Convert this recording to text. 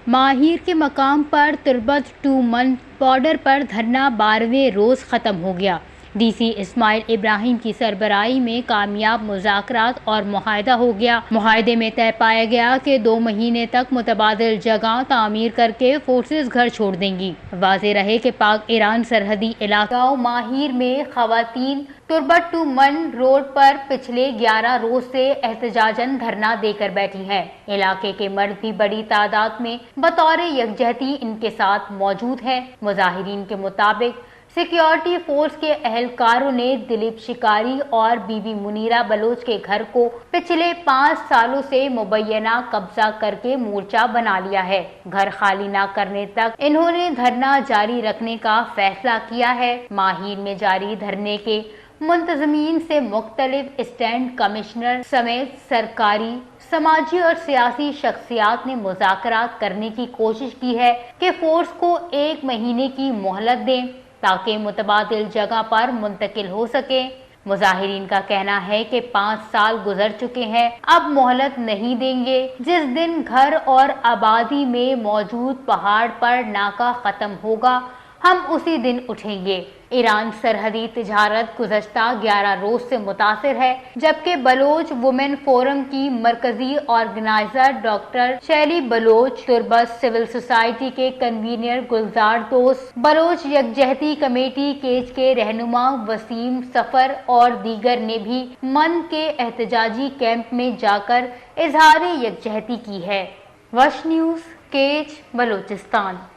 ماہیر کے مقام پر تربت ٹو من بارڈر پر دھرنا 12ویں روز ختم ہو گیا۔ ڈی سی اسماعیل ابراہیم کی سربراہی میں کامیاب مذاکرات اور معاہدہ ہو گیا۔ معاہدے میں طے پایا گیا کہ 2 مہینے تک متبادل جگہ تعمیر کر کے فورسز گھر چھوڑ دیں گی۔ واضح رہے کہ پاک ایران سرحدی علاقہ ماہیر میں خواتین تربت ٹو من روڈ پر پچھلے 11 روز سے احتجاجاً دھرنا دے کر بیٹھی ہیں۔ علاقے کے مرد بھی بڑی تعداد میں بطور یکجہتی ان کے ساتھ موجود ہیں۔ مظاہرین کے مطابق سیکیورٹی فورس کے اہلکاروں نے دلیپ شکاری اور بی بی منیرا بلوچ کے گھر کو پچھلے 5 سالوں سے مبینہ قبضہ کر کے مورچہ بنا لیا ہے۔ گھر خالی نہ کرنے تک انہوں نے دھرنا جاری رکھنے کا فیصلہ کیا ہے۔ ماہیر میں جاری دھرنے کے منتظمین سے مختلف اسٹینڈ کمشنر سمیت سرکاری، سماجی اور سیاسی شخصیات نے مذاکرات کرنے کی کوشش کی ہے کہ فورس کو 1 مہینے کی مہلت دیں تاکہ متبادل جگہ پر منتقل ہو سکے۔ مظاہرین کا کہنا ہے کہ 5 سال گزر چکے ہیں، اب مہلت نہیں دیں گے۔ جس دن گھر اور آبادی میں موجود پہاڑ پر ناکہ ختم ہوگا، ہم اسی دن اٹھیں گے۔ ایران سرحدی تجارت گزشتہ 11 روز سے متاثر ہے، جبکہ بلوچ وومن فورم کی مرکزی آرگنائزر ڈاکٹر شیلی بلوچ، تربت سول سوسائٹی کے کنوینر گلزار دوست، بلوچ یکجہتی کمیٹی کیچ کے رہنما وسیم سفر اور دیگر نے بھی من کے احتجاجی کیمپ میں جا کر اظہار یکجہتی کی ہے۔ وش نیوز، کیچ، بلوچستان۔